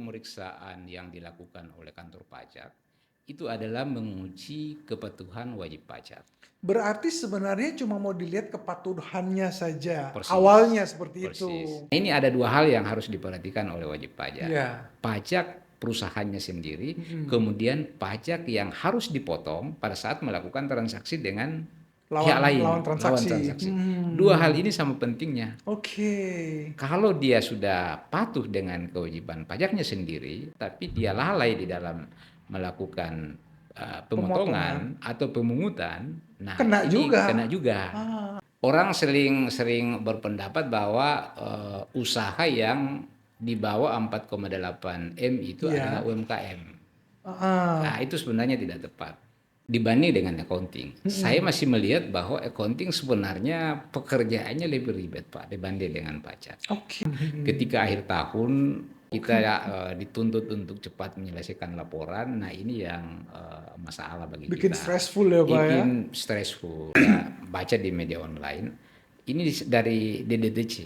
pemeriksaan yang dilakukan oleh kantor pajak itu adalah menguji kepatuhan wajib pajak. Berarti sebenarnya cuma mau dilihat kepatuhannya saja. Persis, Awalnya seperti persis. itu. Ini ada dua hal yang harus diperhatikan oleh wajib pajak. Ya. Pajak perusahaannya sendiri, Mm-mm. kemudian pajak yang harus dipotong pada saat melakukan transaksi dengan pihak Lawan lain, transaksi. Dua hal ini sama pentingnya. Oke. Kalau dia sudah patuh dengan kewajiban pajaknya sendiri, tapi dia lalai di dalam melakukan pemotongan atau pemungutan, nah Kena ini juga. kena juga. Orang sering berpendapat bahwa usaha yang di bawah 4,8 M itu Iya. adalah UMKM. Ah. Nah, itu sebenarnya tidak tepat dibanding dengan accounting. Saya masih melihat bahwa accounting sebenarnya pekerjaannya lebih ribet, Pak, dibanding dengan pajak. Oke. Ketika akhir tahun kita dituntut untuk cepat menyelesaikan laporan, nah ini yang masalah bagi Bikin kita. stressful ya, Pak ya? Bikin stressful. Ya, baca di media online, ini dari DDTC.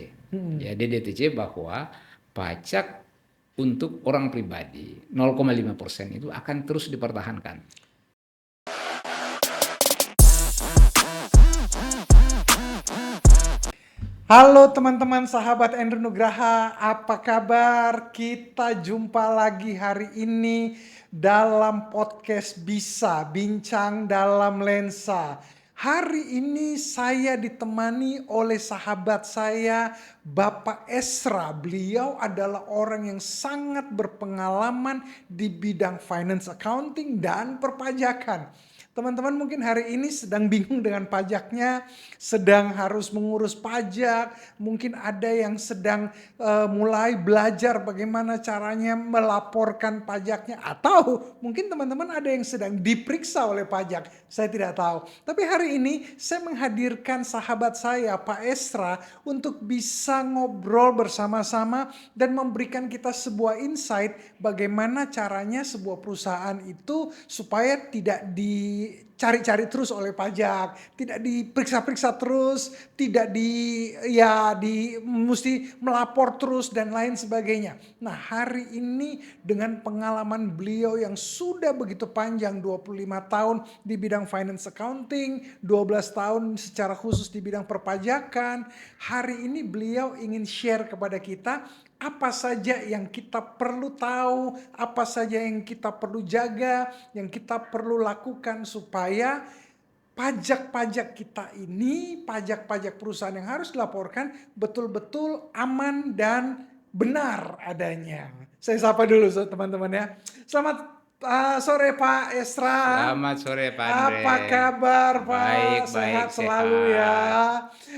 Ya, DDTC bahwa pajak untuk orang pribadi 0,5% itu akan terus dipertahankan. Halo teman-teman sahabat Andrew Nugraha, apa kabar? Kita jumpa lagi hari ini dalam podcast Bisa Bincang dalam Lensa. Hari ini saya ditemani oleh sahabat saya, Bapak Esra. Beliau adalah orang yang sangat berpengalaman di bidang finance accounting dan perpajakan. Teman-teman mungkin hari ini sedang bingung dengan pajaknya, sedang harus mengurus pajak, mungkin ada yang sedang mulai belajar bagaimana caranya melaporkan pajaknya, atau mungkin teman-teman ada yang sedang diperiksa oleh pajak, saya tidak tahu. Tapi hari ini saya menghadirkan sahabat saya, Pak Esra, untuk bisa ngobrol bersama-sama dan memberikan kita sebuah insight bagaimana caranya sebuah perusahaan itu supaya tidak dicari-cari terus oleh pajak, tidak diperiksa-periksa terus, tidak mesti melapor terus dan lain sebagainya. Nah, hari ini dengan pengalaman beliau yang sudah begitu panjang, 25 tahun di bidang finance accounting, 12 tahun secara khusus di bidang perpajakan, hari ini beliau ingin share kepada kita apa saja yang kita perlu tahu, apa saja yang kita perlu jaga, yang kita perlu lakukan supaya pajak-pajak kita ini, pajak-pajak perusahaan yang harus dilaporkan betul-betul aman dan benar adanya. Saya sapa dulu teman-teman ya. Selamat sore Pak Esra. Selamat sore Pak Andre. Apa kabar Pak? Baik, Sehat selalu ya.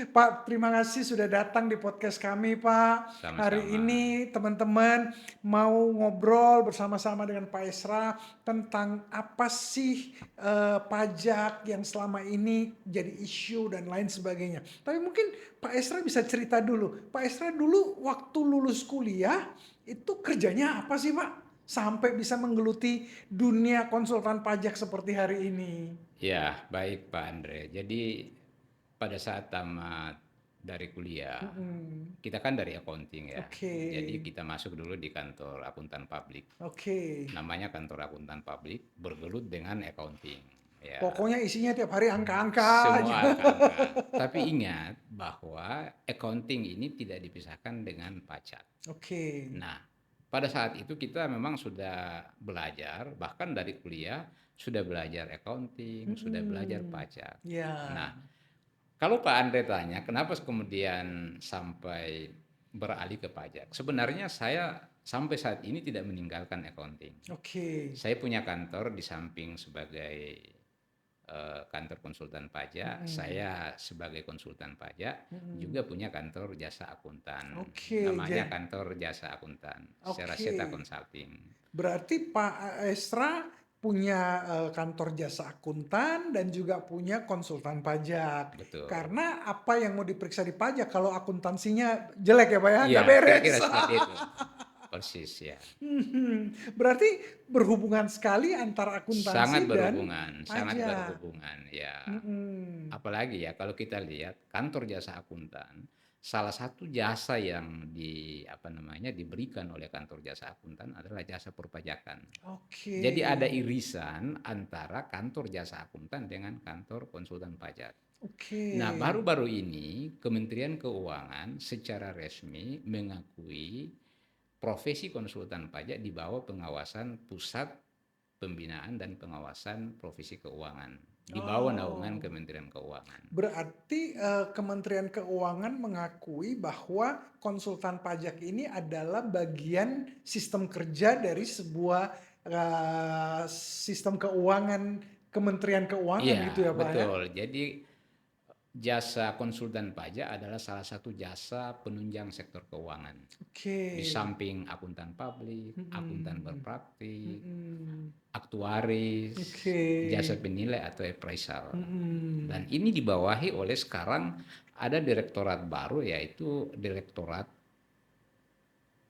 Pak, terima kasih sudah datang di podcast kami Pak. Sama-sama. Hari ini teman-teman mau ngobrol bersama-sama dengan Pak Esra tentang apa sih pajak yang selama ini jadi isu dan lain sebagainya. Tapi mungkin Pak Esra bisa cerita dulu. Pak Esra dulu waktu lulus kuliah itu kerjanya apa sih Pak? Sampai bisa menggeluti dunia konsultan pajak seperti hari ini. Ya, baik Pak Andre. Jadi pada saat tamat dari kuliah, kita kan dari accounting ya. Jadi kita masuk dulu di kantor akuntan publik. Namanya kantor akuntan publik, bergelut dengan accounting. Ya. Pokoknya isinya tiap hari angka-angka. Semua angka-angka. Tapi ingat bahwa accounting ini tidak dipisahkan dengan pajak. Nah, pada saat itu kita memang sudah belajar, bahkan dari kuliah sudah belajar accounting, sudah belajar pajak. Nah, kalau Pak Andre tanya kenapa kemudian sampai beralih ke pajak, sebenarnya saya sampai saat ini tidak meninggalkan accounting. Saya punya kantor di samping sebagai kantor konsultan pajak, saya sebagai konsultan pajak juga punya kantor jasa akuntan, namanya kantor jasa akuntan, Seraseta Consulting. Berarti Pak Esra punya kantor jasa akuntan dan juga punya konsultan pajak. Betul. Karena apa yang mau diperiksa di pajak kalau akuntansinya jelek ya Pak ya, nggak beres. Kira-kira seperti itu. Persis ya. Berarti berhubungan sekali antara akuntansi sangat berhubungan, dan sangat berhubungan ya. Apalagi ya kalau kita lihat kantor jasa akuntan salah satu jasa yang diberikan oleh kantor jasa akuntan adalah jasa perpajakan. Jadi ada irisan antara kantor jasa akuntan dengan kantor konsultan pajak. Nah, baru-baru ini Kementerian Keuangan secara resmi mengakui profesi konsultan pajak di bawah pengawasan Pusat Pembinaan dan Pengawasan Profesi Keuangan, di bawah naungan Kementerian Keuangan. Berarti Kementerian Keuangan mengakui bahwa konsultan pajak ini adalah bagian sistem kerja dari sebuah sistem keuangan Kementerian Keuangan gitu ya Pak ya? Betul. Jadi jasa konsultan pajak adalah salah satu jasa penunjang sektor keuangan. Di samping akuntan publik, akuntan berpraktik, aktuaris, jasa penilai atau appraisal. Dan ini dibawahi oleh sekarang ada direktorat baru, yaitu Direktorat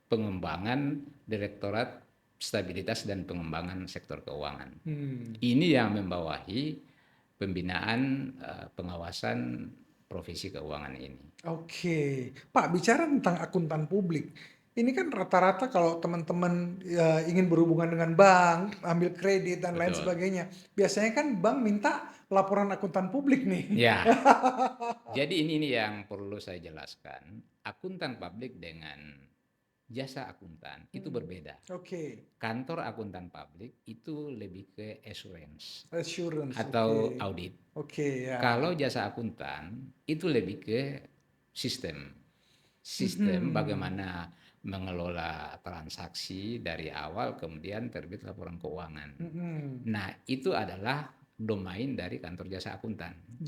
Pengembangan, Direktorat Stabilitas dan Pengembangan Sektor Keuangan. Ini yang membawahi pembinaan pengawasan profesi keuangan ini. Pak, bicara tentang akuntan publik, ini kan rata-rata kalau teman-teman ingin berhubungan dengan bank, ambil kredit dan lain sebagainya, biasanya kan bank minta laporan akuntan publik nih. Ya, jadi ini yang perlu saya jelaskan. Akuntan publik dengan jasa akuntan itu berbeda. Kantor akuntan publik itu lebih ke assurance atau audit. Kalau jasa akuntan itu lebih ke sistem bagaimana mengelola transaksi dari awal kemudian terbit laporan keuangan. Nah, itu adalah domain dari kantor jasa akuntan.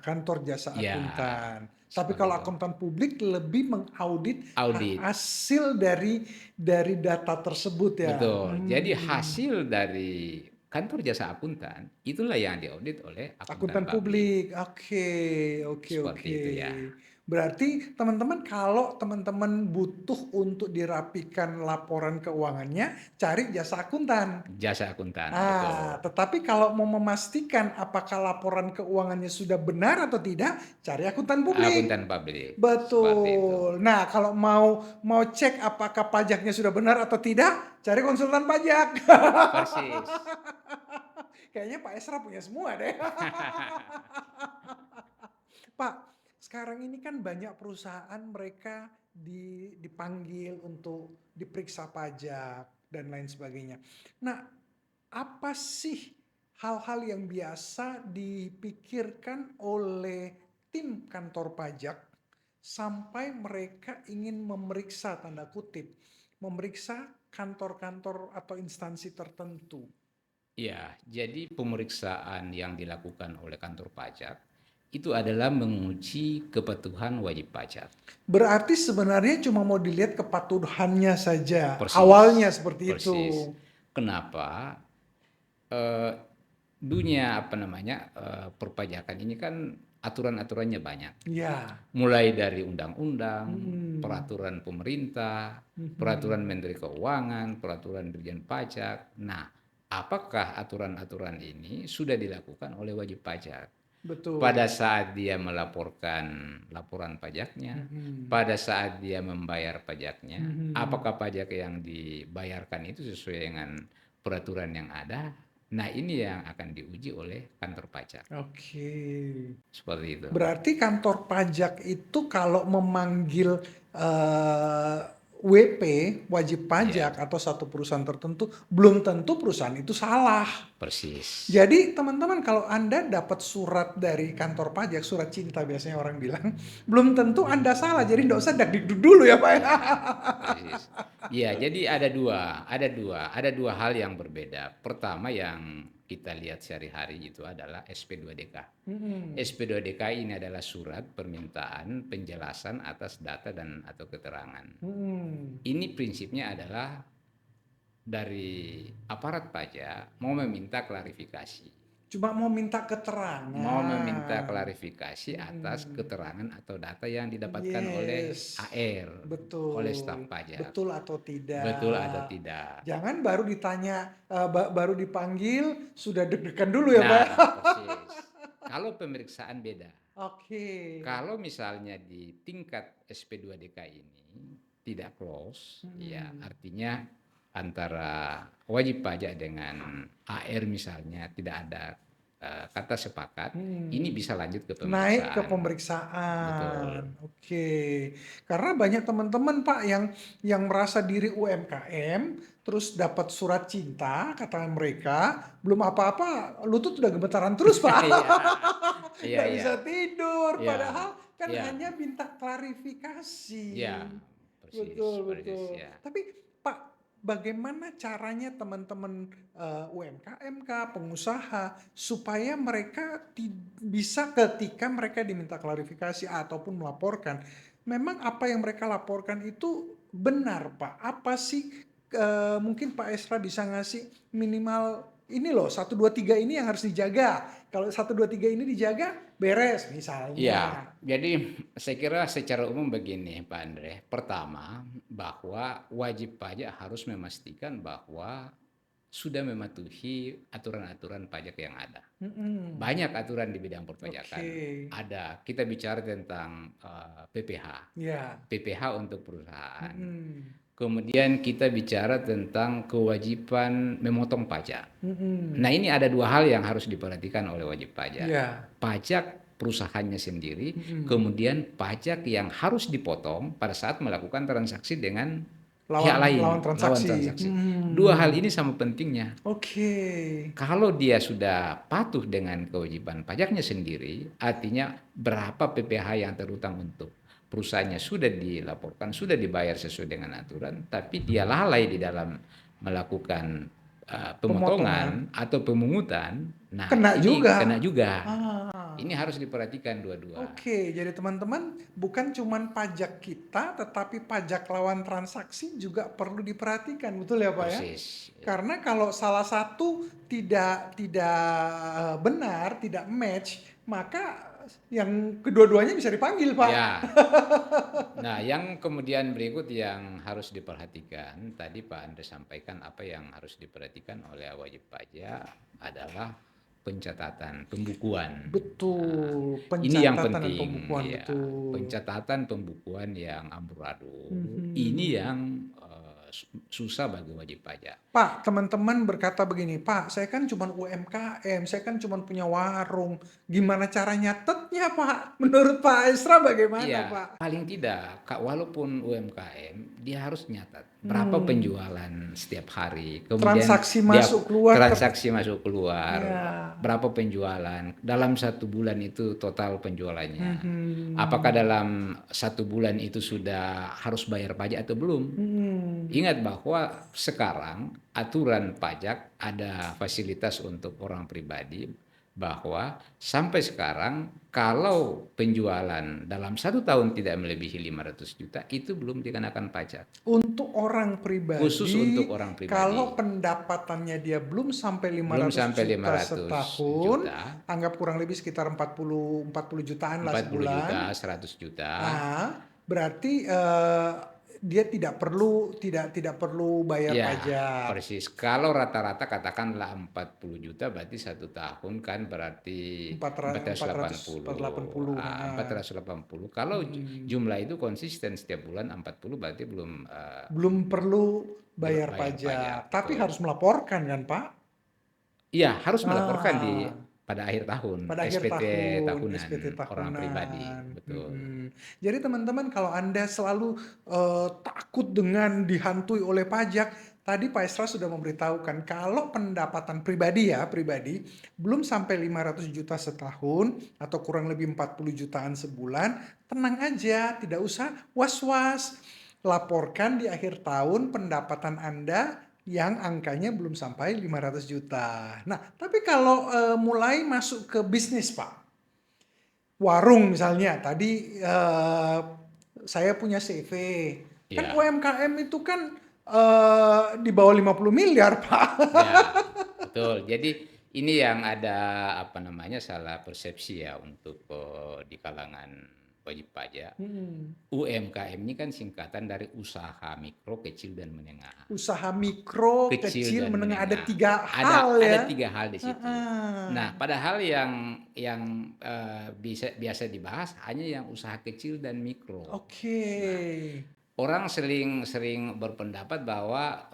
Kantor jasa akuntan. Tapi kalau akuntan publik lebih mengaudit hasil dari data tersebut ya. Betul. Jadi hasil dari kantor jasa akuntan itulah yang diaudit oleh akuntan publik. Seperti itu ya. Berarti teman-teman kalau teman-teman butuh untuk dirapikan laporan keuangannya, cari jasa akuntan. Jasa akuntan, betul. Tetapi kalau mau memastikan apakah laporan keuangannya sudah benar atau tidak, cari akuntan publik. Akuntan publik. Betul. Nah, kalau mau cek apakah pajaknya sudah benar atau tidak, cari konsultan pajak. Persis. Kayaknya Pak Esra punya semua deh. Pak, sekarang ini kan banyak perusahaan mereka dipanggil untuk diperiksa pajak dan lain sebagainya. Nah, apa sih hal-hal yang biasa dipikirkan oleh tim kantor pajak sampai mereka ingin memeriksa, tanda kutip, memeriksa kantor-kantor atau instansi tertentu? Ya, jadi pemeriksaan yang dilakukan oleh kantor pajak itu adalah menguji kepatuhan wajib pajak. Berarti sebenarnya cuma mau dilihat kepatuhannya saja. Awalnya seperti itu. Kenapa? Dunia perpajakan ini kan aturan-aturannya banyak. Mulai dari undang-undang, peraturan pemerintah, peraturan Menteri Keuangan, peraturan Dirjen Pajak. Nah, apakah aturan-aturan ini sudah dilakukan oleh wajib pajak? Betul. Pada saat dia melaporkan laporan pajaknya, pada saat dia membayar pajaknya, apakah pajak yang dibayarkan itu sesuai dengan peraturan yang ada? Nah, ini yang akan diuji oleh kantor pajak. Seperti itu. Berarti kantor pajak itu kalau memanggil WP, wajib pajak atau satu perusahaan tertentu, belum tentu perusahaan itu salah. Persis. Jadi teman-teman, kalau Anda dapat surat dari kantor pajak, surat cinta biasanya orang bilang, belum tentu Anda salah. Jadi nggak usah dak-dikduk dulu ya Pak. Persis. Iya, jadi ada dua hal yang berbeda. Pertama yang kita lihat sehari-hari itu adalah SP2DK. SP2DK ini adalah surat permintaan penjelasan atas data dan atau keterangan. Ini prinsipnya adalah dari aparat pajak mau meminta klarifikasi. Cuma mau minta keterangan. Mau meminta klarifikasi atas keterangan atau data yang didapatkan oleh AR, oleh staf pajak. Betul atau tidak. Betul atau tidak. Jangan baru ditanya, baru dipanggil, sudah deg-degan dulu ya Pak. Persis. Kalau pemeriksaan beda. Oke. Kalau misalnya di tingkat SP2DK ini tidak close, ya artinya antara wajib pajak dengan AR misalnya tidak ada kata sepakat, ini bisa lanjut ke Naik ke pemeriksaan. Betul. pemeriksaan. Oke. Karena banyak teman-teman Pak yang merasa diri UMKM, terus dapat surat cinta, kata mereka, belum apa-apa, lutut udah gemetaran terus Pak. Iya, Nggak iya, bisa tidur, iya, padahal kan iya, hanya minta klarifikasi. iya, persis, Betul, persis, betul. ya. Tapi Pak, bagaimana caranya teman-teman UMKM kah, pengusaha, supaya mereka bisa ketika mereka diminta klarifikasi ataupun melaporkan, memang apa yang mereka laporkan itu benar Pak? Apa sih mungkin Pak Esra bisa ngasih minimal ini loh, 1, 2, 3 ini yang harus dijaga. Kalau 1, 2, 3 ini dijaga, beres Ya, misalnya. jadi saya kira secara umum begini Pak Andre. Pertama, bahwa wajib pajak harus memastikan bahwa sudah mematuhi aturan-aturan pajak yang ada. Banyak aturan di bidang perpajakan. Oke. Ada, kita bicara tentang PPH. Ya. PPH untuk perusahaan. Mm-mm. Kemudian kita bicara tentang kewajiban memotong pajak. Mm-mm. Nah, ini ada dua hal yang harus diperhatikan oleh wajib pajak. Ya. Pajak perusahaannya sendiri, Mm-mm. kemudian pajak yang harus dipotong pada saat melakukan transaksi dengan pihak lain, lawan transaksi. Dua hal ini sama pentingnya. Oke. Kalau dia sudah patuh dengan kewajiban pajaknya sendiri, artinya berapa PPh yang terutang untuk perusahaannya sudah dilaporkan, sudah dibayar sesuai dengan aturan, tapi dia lalai di dalam melakukan pemotongan atau pemungutan, nah Kena ini juga. kena juga. Ah. Ini harus diperhatikan dua-dua. Oke, jadi teman-teman bukan cuman pajak kita, tetapi pajak lawan transaksi juga perlu diperhatikan, betul ya Pak ya? Persis. Karena kalau salah satu tidak benar, tidak match, maka yang kedua-duanya bisa dipanggil Pak. Ya. Nah, yang kemudian berikut yang harus diperhatikan, tadi Pak Andre sampaikan apa yang harus diperhatikan oleh wajib pajak adalah pencatatan pembukuan. Betul, Nah, ini yang pencatatan dan penting, pembukuan, ya. betul. Pencatatan pembukuan yang amburadul, ini yang susah bagi wajib pajak. Pak, teman-teman berkata begini, Pak, saya kan cuma UMKM, saya kan cuma punya warung. Gimana cara nyatetnya, Pak? Menurut Pak Esra bagaimana, Iya, Pak? paling tidak, Kak, walaupun UMKM, dia harus nyatat berapa penjualan setiap hari, kemudian Transaksi dia masuk keluar. transaksi masuk keluar, Ya. berapa penjualan dalam 1 bulan itu total penjualannya. Apakah dalam 1 bulan itu sudah harus bayar pajak atau belum? Ingat bahwa sekarang aturan pajak ada fasilitas untuk orang pribadi, bahwa sampai sekarang kalau penjualan dalam 1 tahun tidak melebihi 500 juta itu belum dikenakan pajak. Untuk orang pribadi, Khusus untuk orang pribadi. kalau pendapatannya dia belum sampai 500 Belum sampai juta 500 setahun, juta. anggap kurang lebih sekitar 40 jutaan lah 40 sebulan. juta, 100 juta. Nah, berarti dia tidak perlu bayar Ya, pajak. persis. Kalau rata-rata katakanlah 40 juta berarti 1 tahun kan berarti 480. 480. Kalau jumlah itu konsisten setiap bulan 40 berarti belum perlu bayar pajak. pajak. Tapi Betul. harus melaporkan kan, Pak? Iya, harus melaporkan pada akhir tahun, pada akhir SPT tahun, tahunan, SPT tahunan, orang pribadi, betul. Jadi teman-teman kalau Anda selalu takut dengan dihantui oleh pajak, tadi Pak Esra sudah memberitahukan kalau pendapatan pribadi belum sampai 500 juta setahun atau kurang lebih 40 jutaan sebulan, tenang aja, tidak usah was-was. Laporkan di akhir tahun pendapatan Anda yang angkanya belum sampai 500 juta. Nah, tapi kalau mulai masuk ke bisnis, Pak. Warung misalnya, tadi saya punya CV. Kan UMKM itu kan di bawah 50 miliar, Pak. Ya, betul. Jadi ini yang ada salah persepsi ya untuk di kalangan wajib pajak. UMKM ini kan singkatan dari usaha mikro, kecil dan menengah. Usaha mikro, kecil, menengah. Ada 3 hal Ada ya. 3 hal di situ. Nah, padahal yang biasa dibahas hanya yang usaha kecil dan mikro. Oke. Nah, orang sering berpendapat bahwa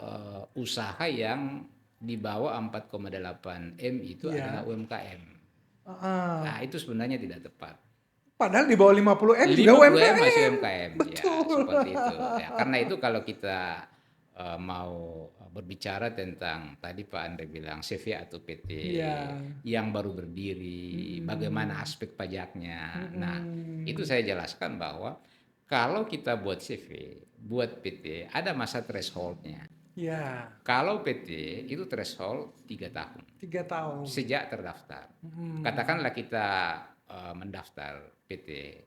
usaha yang di bawah 4,8 M itu adalah UMKM. Nah, itu sebenarnya tidak tepat. Padahal di bawah 50 M juga 50 UMKM. M masih UMKM. Betul. Ya, seperti itu. Ya, karena itu kalau kita mau berbicara tentang tadi Pak Andre bilang CV atau PT yang baru berdiri, bagaimana aspek pajaknya. Nah, itu saya jelaskan bahwa kalau kita buat CV, buat PT, ada masa thresholdnya. Ya. Kalau PT itu threshold 3 tahun. 3 tahun. Sejak terdaftar. Katakanlah kita mendaftar PT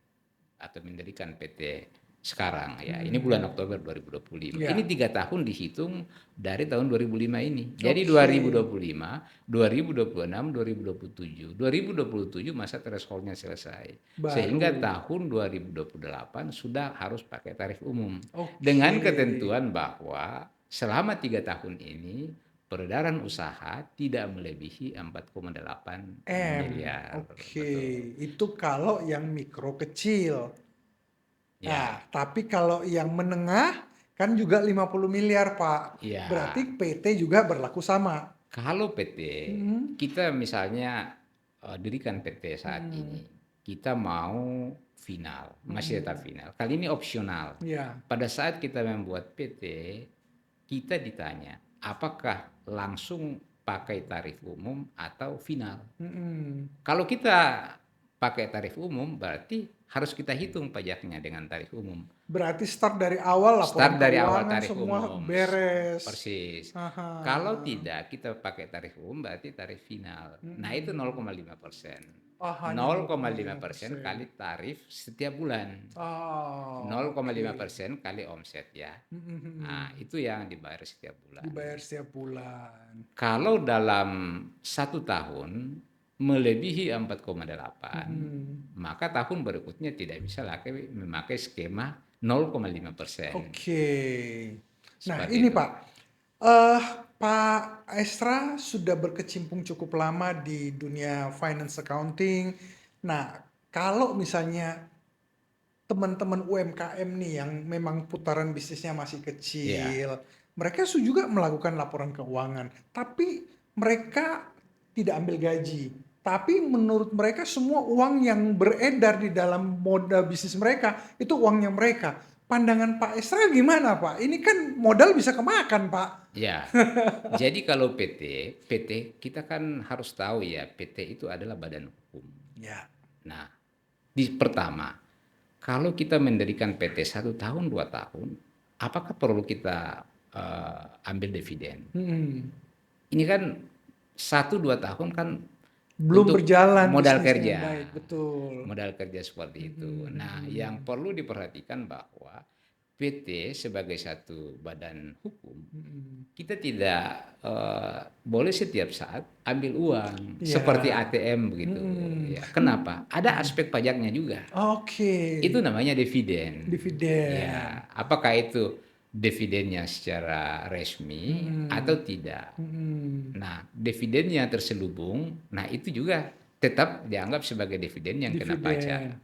atau mendirikan PT sekarang ya. Ini bulan Oktober 2025. Ini 3 tahun dihitung dari tahun 2005 ini. Jadi 2025, 2026, 2027. 2027 masa thresholdnya selesai. Sehingga tahun 2028 sudah harus pakai tarif umum. Dengan ketentuan bahwa selama 3 tahun ini peredaran usaha tidak melebihi 4,8 miliar. Itu kalau yang mikro kecil. Nah, tapi kalau yang menengah kan juga 50 miliar, Pak. Berarti PT juga berlaku sama. Kalau PT, kita misalnya dirikan PT saat ini, kita mau final, masih tetap final. Kali ini opsional. Pada saat kita membuat PT, kita ditanya, apakah langsung pakai tarif umum atau final? Kalau kita pakai tarif umum, berarti harus kita hitung pajaknya dengan tarif umum. Berarti start dari awal lah. Start dari awal tarif semua umum. Beres. Persis. Kalau tidak kita pakai tarif umum, berarti tarif final. Nah, itu 0,5%. 0,5% kali tarif setiap bulan. 0,5% kali omset ya. Nah, itu yang dibayar setiap bulan. Kalau dalam 1 tahun melebihi 4,8, maka tahun berikutnya tidak bisa lagi memakai skema 0,5%. Nah, ini Pak. Pak Esra sudah berkecimpung cukup lama di dunia finance accounting. Nah, kalau misalnya teman-teman UMKM nih yang memang putaran bisnisnya masih kecil, mereka juga melakukan laporan keuangan, tapi mereka tidak ambil gaji. Tapi menurut mereka semua uang yang beredar di dalam modal bisnis mereka itu uangnya mereka. Pandangan Pak Esra gimana, Pak? Ini kan modal bisa kemakan, Pak. Ya, jadi kalau PT kita kan harus tahu ya, PT itu adalah badan hukum. Nah, pertama, kalau kita mendirikan PT 1 tahun, 2 tahun, apakah perlu kita ambil dividen? Ini kan 1-2 tahun kan belum berjalan modal kerja. Baik, betul. Modal kerja seperti itu. Nah, yang perlu diperhatikan bahwa PT sebagai satu badan hukum, kita tidak boleh setiap saat ambil uang seperti ATM begitu. Kenapa? Ada aspek pajaknya juga. Itu namanya dividen. Ya, apakah itu dividennya secara resmi atau tidak? Nah, dividennya terselubung, nah itu juga tetap dianggap sebagai dividen yang kena pajak.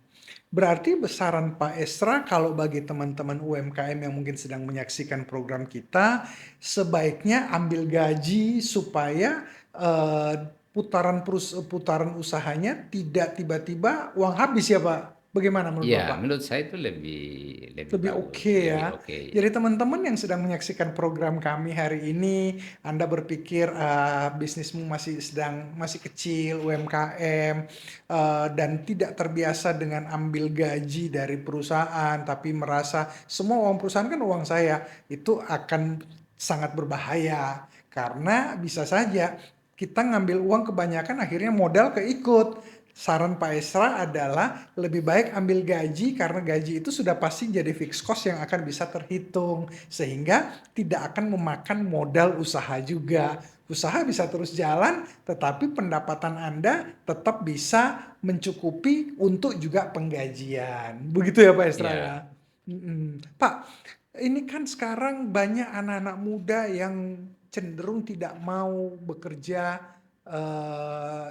Berarti besaran Pak Esra kalau bagi teman-teman UMKM yang mungkin sedang menyaksikan program kita, sebaiknya ambil gaji supaya putaran usahanya tidak tiba-tiba uang habis ya Pak. Bagaimana menurut Bapak? Menurut saya itu lebih oke ya. Jadi teman-teman yang sedang menyaksikan program kami hari ini, Anda berpikir bisnismu masih kecil, UMKM, dan tidak terbiasa dengan ambil gaji dari perusahaan, tapi merasa semua uang perusahaan kan uang saya, itu akan sangat berbahaya. Karena bisa saja kita ngambil uang kebanyakan akhirnya modal keikut. saran Pak Esra adalah lebih baik ambil gaji karena gaji itu sudah pasti jadi fixed cost yang akan bisa terhitung sehingga tidak akan memakan modal usaha juga. Usaha bisa terus jalan tetapi pendapatan Anda tetap bisa mencukupi untuk juga penggajian. Begitu ya Pak Esra ya. Ya, Pak, ini kan sekarang banyak anak-anak muda yang cenderung tidak mau bekerja, eh,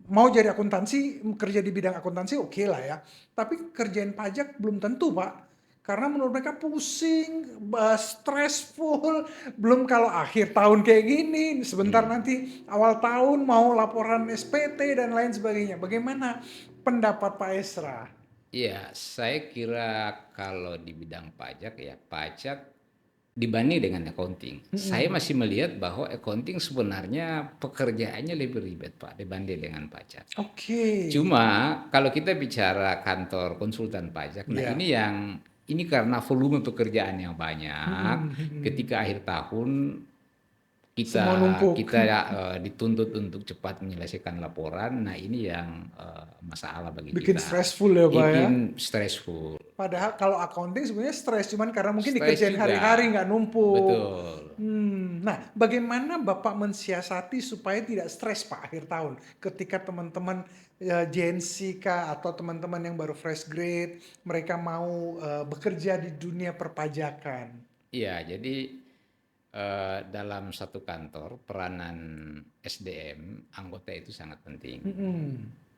mau jadi akuntansi, kerja di bidang akuntansi oke lah ya. Tapi kerjain pajak belum tentu Pak. Karena menurut mereka pusing, stressful, belum kalau akhir tahun kayak gini, sebentar hmm. nanti awal tahun mau laporan SPT dan lain sebagainya. Bagaimana pendapat Pak Esra? Ya, saya kira kalau di bidang pajak ya pajak dibanding dengan accounting, saya Mm-mm. masih melihat bahwa accounting sebenarnya pekerjaannya lebih ribet Pak dibanding dengan pajak. Oke. Cuma kalau kita bicara kantor konsultan pajak, nah Ya. ini karena volume pekerjaan yang banyak, Mm-mm, mm-mm. ketika akhir tahun kita Semua numpuk. kita dituntut untuk cepat menyelesaikan laporan. Nah, ini yang masalah bagi Bikin kita. stressful ya Pak ya. Bikin stressful. Padahal kalau accounting sebenarnya stres, cuman karena mungkin Stres dikerjain hari-hari juga. nggak numpuk. Betul. Nah, bagaimana Bapak mensiasati supaya tidak stres Pak akhir tahun? Ketika teman-teman Gen Z kah atau teman-teman yang baru fresh grade, mereka mau bekerja di dunia perpajakan. Iya, jadi dalam satu kantor peranan SDM anggota itu sangat penting. Mm-mm.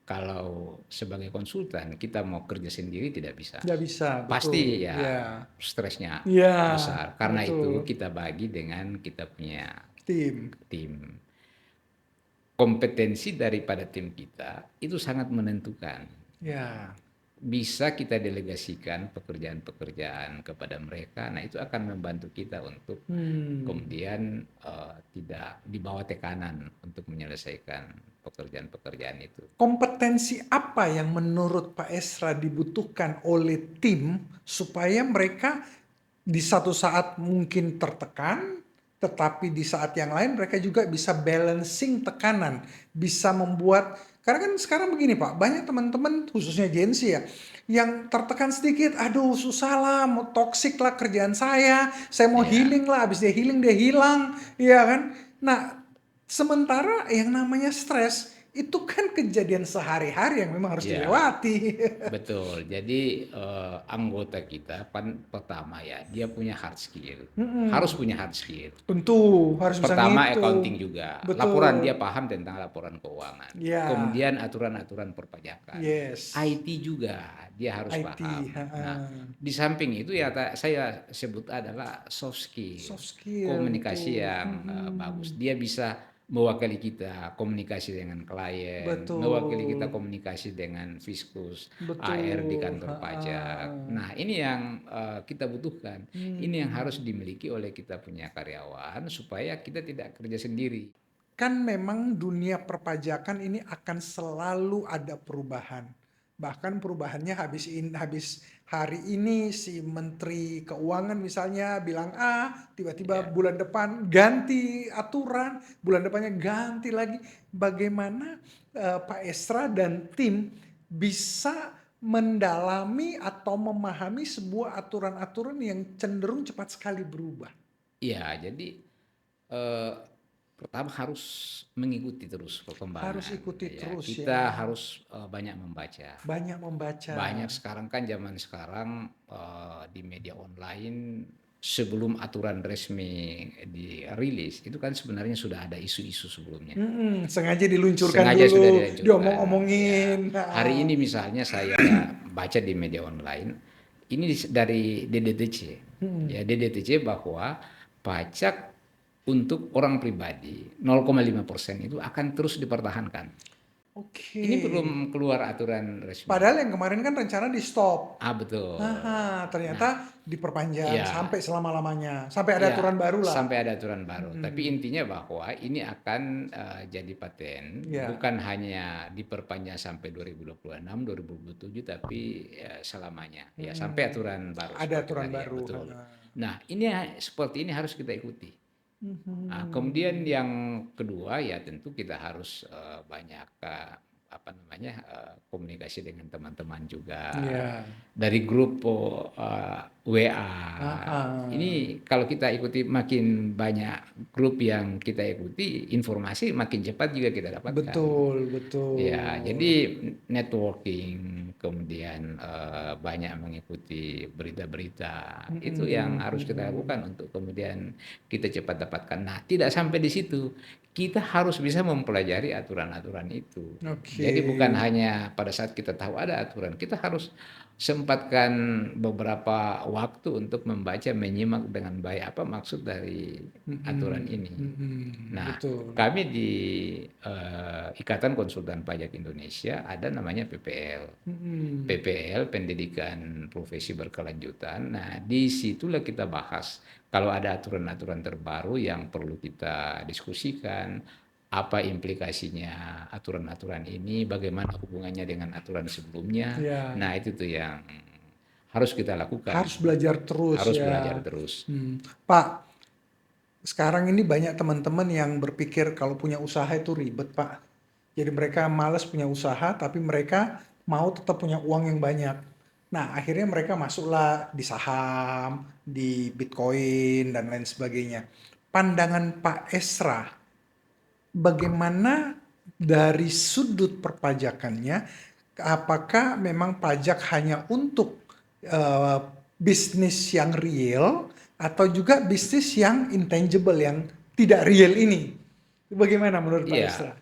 Kalau sebagai konsultan kita mau kerja sendiri tidak bisa. Nggak bisa, Pasti betul. ya Ya, stresnya ya, besar. Karena itu betul. kita bagi dengan kita punya Tim. tim. Kompetensi daripada tim kita itu sangat menentukan. Ya. Bisa kita delegasikan pekerjaan-pekerjaan kepada mereka. Nah, itu akan membantu kita untuk Hmm. kemudian tidak dibawa tekanan untuk menyelesaikan pekerjaan-pekerjaan itu. Kompetensi apa yang menurut Pak Esra dibutuhkan oleh tim supaya mereka di satu saat mungkin tertekan, tetapi di saat yang lain mereka juga bisa balancing tekanan, bisa membuat, karena kan sekarang begini Pak, banyak teman-teman khususnya Gen Z ya, yang tertekan sedikit, aduh susah lah, mau toxic lah kerjaan saya mau Ya, healing lah, habis dia hilang, iya kan? Nah, sementara yang namanya stres itu kan kejadian sehari-hari yang memang harus ya. dilewati. Betul. Jadi anggota kita pertama ya dia punya hard skill. Harus Mm-mm. punya hard skill. Tentu harus bisa Pertama accounting ngitung. juga. Laporan dia Betul. paham tentang laporan keuangan. Ya, Kemudian aturan-aturan perpajakan. yes. IT juga dia harus IT. paham. Nah, Ha-ha. di samping itu ya saya sebut adalah soft skill. Soft skill, Komunikasi betul. yang bagus. Mm-mm. Dia bisa mewakili kita komunikasi dengan klien, mewakili kita Betul. komunikasi dengan fiskus, AR di Betul. kantor pajak. Ha-ha. Nah, ini yang kita butuhkan. Ini yang harus Hmm. dimiliki oleh kita punya karyawan supaya kita tidak kerja sendiri. Kan memang dunia perpajakan ini akan selalu ada perubahan. Bahkan perubahannya habis hari ini si Menteri Keuangan misalnya bilang A, tiba-tiba Ya, bulan depan ganti aturan, bulan depannya ganti lagi. Bagaimana Pak Esra dan tim bisa mendalami atau memahami sebuah aturan-aturan yang cenderung cepat sekali berubah? iya. Jadi eh, pertama harus mengikuti terus Harus perkembangan. ikuti Ya, terus ya. kita harus banyak membaca. Banyak membaca. Banyak sekarang kan zaman sekarang di media online sebelum aturan resmi dirilis itu kan sebenarnya sudah ada isu-isu sebelumnya. Sengaja diluncurkan Sengaja sudah dulu, dilanjutkan. Ya, diomong-omongin. hari Nah, ini misalnya saya baca di media online ini dari DDTC. Ya, DDTC bahwa pajak untuk orang pribadi 0,5% itu akan terus dipertahankan. oke. Ini belum keluar aturan resmi. Padahal yang kemarin kan rencana di stop. Ah, betul. Haha, Nah, ternyata diperpanjang ya, sampai selama-lamanya. Sampai ada ya, aturan baru lah. sampai ada aturan baru. Tapi Mm-mm. intinya bahwa ini akan jadi paten, Ya, bukan hanya diperpanjang sampai 2026, 2027, tapi selamanya. Ya, sampai aturan baru ada seperti aturan tadi ya, baru. betul. Ha. Nah, ini seperti ini harus kita ikuti. Nah, kemudian Mhm. yang kedua ya tentu kita harus banyak komunikasi dengan teman-teman juga. Iya. Dari grup WA. Ini kalau kita ikuti makin banyak grup yang kita ikuti, informasi makin cepat juga kita dapatkan. Betul, betul. Ya, jadi networking, kemudian banyak mengikuti berita-berita, itu yang harus kita lakukan untuk kemudian kita cepat dapatkan. Nah, tidak sampai di situ, kita harus bisa mempelajari aturan-aturan itu. Jadi bukan hanya pada saat kita tahu ada aturan, kita harus sempatkan beberapa waktu untuk membaca, menyimak dengan baik apa maksud dari aturan ini. Nah, kami di Ikatan Konsultan Pajak Indonesia ada namanya PPL. PPL, Pendidikan Profesi Berkelanjutan. Nah, disitulah kita bahas kalau ada aturan-aturan terbaru yang perlu kita diskusikan, apa implikasinya aturan-aturan ini, bagaimana hubungannya dengan aturan sebelumnya. Nah, itu tuh yang harus kita lakukan. Harus belajar terus. Harus belajar terus. Pak, sekarang ini banyak teman-teman yang berpikir kalau punya usaha itu ribet, Pak. Jadi mereka malas punya usaha, tapi mereka mau tetap punya uang yang banyak. Nah, akhirnya mereka masuklah di saham, di Bitcoin, dan lain sebagainya. Pandangan Pak Esra, bagaimana dari sudut perpajakannya, apakah memang pajak hanya untuk bisnis yang real, atau juga bisnis yang intangible, yang tidak real ini? Bagaimana menurut Pak Esra?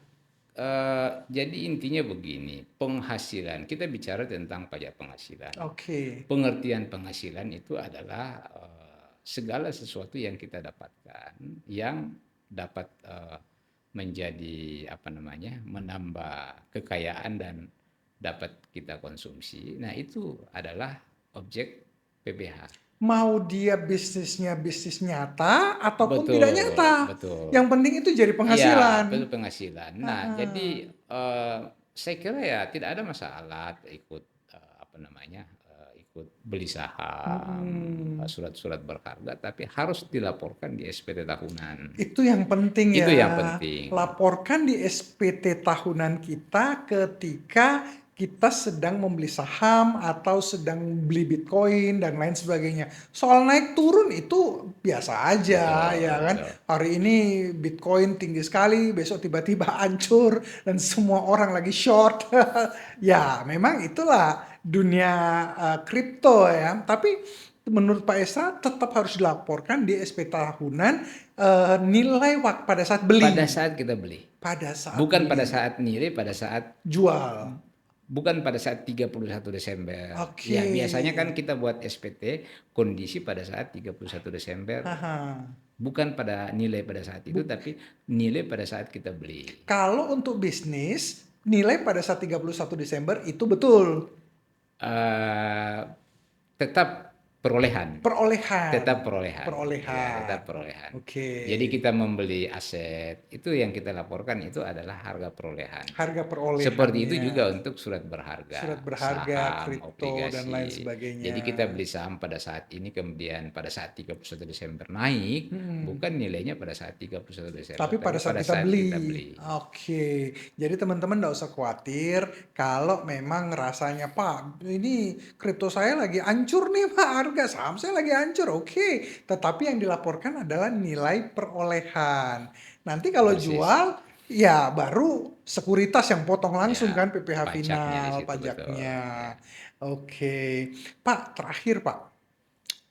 Jadi intinya begini, penghasilan, kita bicara tentang pajak penghasilan. Oke. Pengertian penghasilan itu adalah segala sesuatu yang kita dapatkan yang dapat menjadi menambah kekayaan dan dapat kita konsumsi. Nah, itu adalah objek PPh. Mau dia bisnisnya bisnis nyata ataupun Betul, tidak nyata. betul. Yang penting itu jadi penghasilan. Iya, betul, penghasilan. Nah, jadi saya kira ya tidak ada masalah ikut ikut beli saham, surat-surat berharga, tapi harus dilaporkan di SPT tahunan. Itu yang penting ya. Itu yang penting. Laporkan di SPT tahunan kita ketika kita sedang membeli saham atau sedang beli Bitcoin dan lain sebagainya. Soal naik turun itu biasa aja, Betul, ya kan. betul. Hari ini Bitcoin tinggi sekali, besok tiba-tiba hancur dan semua orang lagi short. Ya, memang itulah dunia kripto ya. Tapi menurut Pak Esra tetap harus dilaporkan di SP tahunan nilai pada saat beli. Pada saat kita beli. Pada saat Bukan beli. pada saat nilai, pada saat jual. Bukan pada saat 31 Desember. Oke. Ya, biasanya kan kita buat SPT kondisi pada saat 31 Desember. Bukan pada nilai pada saat itu, tapi nilai pada saat kita beli. Kalau untuk bisnis, nilai pada saat 31 Desember itu betul. Tetap perolehan. Tetap perolehan. Perolehan. Ya, tetap perolehan. Oke. Jadi kita membeli aset, itu yang kita laporkan itu adalah harga perolehan. Harga perolehan. Seperti itu juga untuk surat berharga. Surat berharga, saham, kripto, obligasi, dan lain sebagainya. Jadi kita beli saham pada saat ini, kemudian pada saat 31 Desember naik, bukan nilainya pada saat 31 Desember. Tapi pada saat kita beli. Oke. Jadi teman-teman nggak usah khawatir kalau memang rasanya, Pak, ini kripto saya lagi hancur nih, Pak, harga saham saya lagi hancur. Oke. Tetapi yang dilaporkan adalah nilai perolehan. Nanti kalau jual, ya baru sekuritas yang potong langsung kan PPh final, pajaknya. Oke. Pak, terakhir Pak.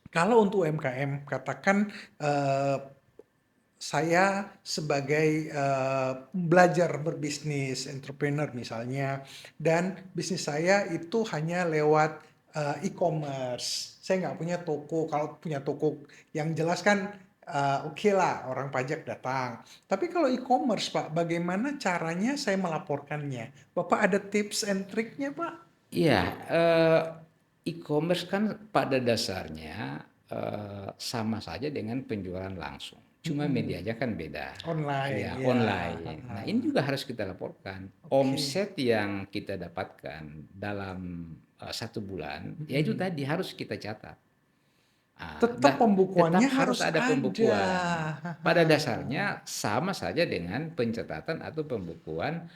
Kalau untuk UMKM, katakan saya sebagai belajar berbisnis, entrepreneur misalnya, dan bisnis saya itu hanya lewat e-commerce. Saya nggak punya toko. Kalau punya toko yang jelas kan oke lah, orang pajak datang. Tapi kalau e-commerce, Pak, bagaimana caranya saya melaporkannya? Bapak ada tips and triknya, Pak? Iya, e-commerce kan pada dasarnya sama saja dengan penjualan langsung. Cuma medianya kan beda. Online. Ya, online. Nah, ini juga harus kita laporkan. Omset yang kita dapatkan dalam 1 bulan, ya itu tadi harus kita catat. Tetap pembukuannya harus ada pembukuan. Pada dasarnya sama saja dengan pencatatan atau pembukuan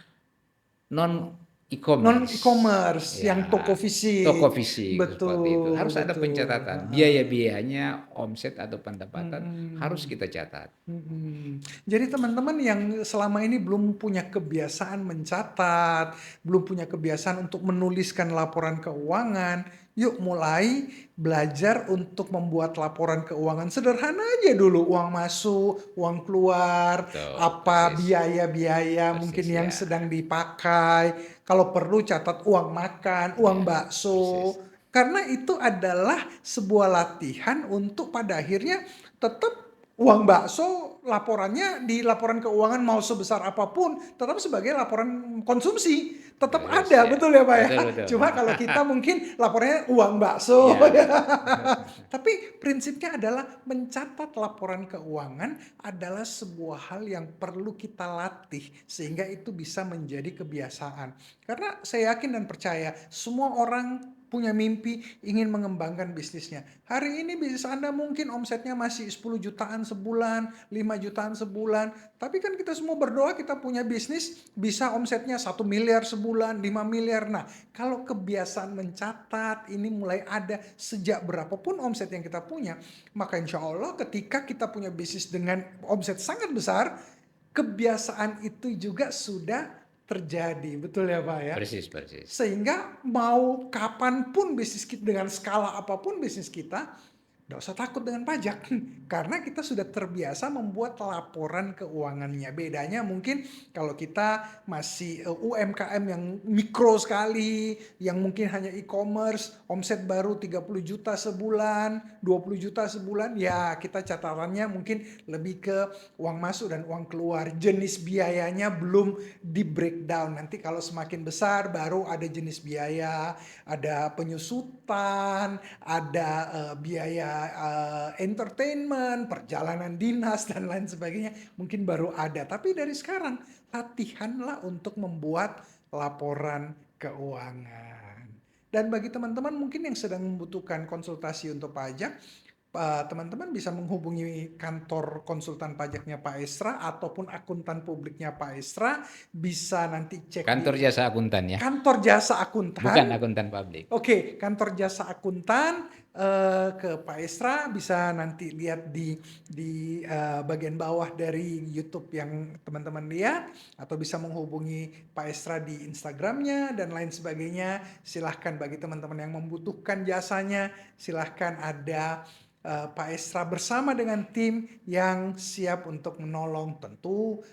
non non-e-commerce Ya, yang toko fisik. toko fisik seperti itu. Betul, Harus ada betul. pencatatan. Biaya-biayanya, omset atau pendapatan harus kita catat. Jadi teman-teman yang selama ini belum punya kebiasaan mencatat, belum punya kebiasaan untuk menuliskan laporan keuangan, yuk mulai belajar untuk membuat laporan keuangan sederhana aja dulu. Uang masuk, uang keluar, Betul, apa persis. biaya-biaya mungkin yang sedang dipakai. Kalau perlu catat uang makan, uang bakso. Persis. Karena itu adalah sebuah latihan untuk pada akhirnya tetap uang bakso laporannya di laporan keuangan mau sebesar apapun tetap sebagai laporan konsumsi tetap Persis, ada, ya. betul ya Pak ya? Betul, betul. Cuma kalau kita mungkin laporannya uang bakso Ya. tapi prinsipnya adalah mencatat laporan keuangan adalah sebuah hal yang perlu kita latih sehingga itu bisa menjadi kebiasaan. Karena saya yakin dan percaya semua orang punya mimpi ingin mengembangkan bisnisnya. Hari ini bisnis Anda mungkin omsetnya masih 10 jutaan sebulan, 5 jutaan sebulan. Tapi kan kita semua berdoa kita punya bisnis bisa omsetnya 1 miliar sebulan, 5 miliar. Nah, kalau kebiasaan mencatat ini mulai ada sejak berapapun omset yang kita punya, maka insya Allah ketika kita punya bisnis dengan omset sangat besar, kebiasaan itu juga sudah terjadi, betul ya Pak ya? Persis. Sehingga mau kapanpun bisnis kita dengan skala apapun bisnis kita, nggak usah takut dengan pajak karena kita sudah terbiasa membuat laporan keuangannya. Bedanya mungkin kalau kita masih UMKM yang mikro sekali, yang mungkin hanya e-commerce, omset baru 30 juta sebulan, 20 juta sebulan, ya kita catatannya mungkin lebih ke uang masuk dan uang keluar. Jenis biayanya belum di breakdown. Nanti kalau semakin besar baru ada jenis biaya, ada penyusutan, ada biaya entertainment, perjalanan dinas dan lain sebagainya mungkin baru ada. Tapi dari sekarang latihanlah untuk membuat laporan keuangan. Dan bagi teman-teman mungkin yang sedang membutuhkan konsultasi untuk pajak, teman-teman bisa menghubungi kantor konsultan pajaknya Pak Esra ataupun akuntan publiknya Pak Esra. Bisa nanti cek Kantor jasa akuntan ya. Kantor jasa akuntan. Bukan akuntan publik. Oke, kantor jasa akuntan ke Pak Esra bisa nanti lihat di bagian bawah dari YouTube yang teman-teman lihat atau bisa menghubungi Pak Esra di Instagramnya dan lain sebagainya. Silahkan bagi teman-teman yang membutuhkan jasanya, silahkan ada Pak Esra bersama dengan tim yang siap untuk menolong. Tentu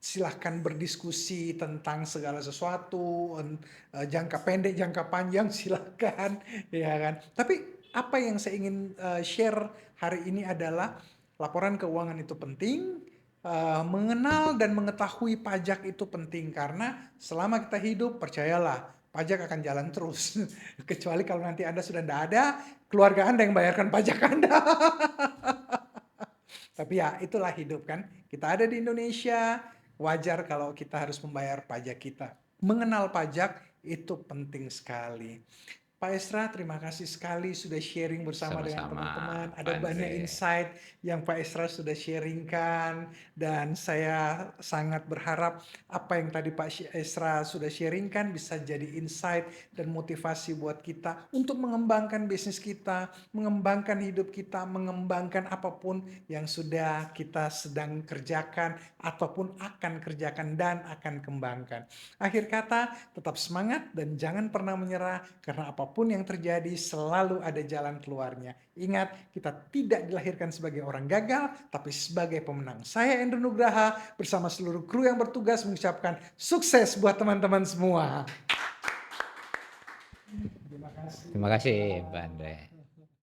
silahkan berdiskusi tentang segala sesuatu, jangka pendek, jangka panjang silahkan, ya kan. Tapi apa yang saya ingin share hari ini adalah laporan keuangan itu penting, mengenal dan mengetahui pajak itu penting karena selama kita hidup percayalah pajak akan jalan terus. Kecuali kalau nanti Anda sudah tidak ada, keluarga Anda yang bayarkan pajak Anda. Tapi ya itulah hidup kan. Kita ada di Indonesia, wajar kalau kita harus membayar pajak kita. Mengenal pajak itu penting sekali. Pak Esra, terima kasih sekali sudah sharing bersama dengan teman-teman. Ada banyak insight yang Pak Esra sudah sharingkan dan saya sangat berharap apa yang tadi Pak Esra sudah sharingkan bisa jadi insight dan motivasi buat kita untuk mengembangkan bisnis kita, mengembangkan hidup kita, mengembangkan apapun yang sudah kita sedang kerjakan ataupun akan kerjakan dan akan kembangkan. Akhir kata, tetap semangat dan jangan pernah menyerah karena apapun yang terjadi selalu ada jalan keluarnya. Ingat, kita tidak dilahirkan sebagai orang gagal, tapi sebagai pemenang. Saya Endro Nugraha bersama seluruh kru yang bertugas mengucapkan sukses buat teman-teman semua. Terima kasih Pak Andre.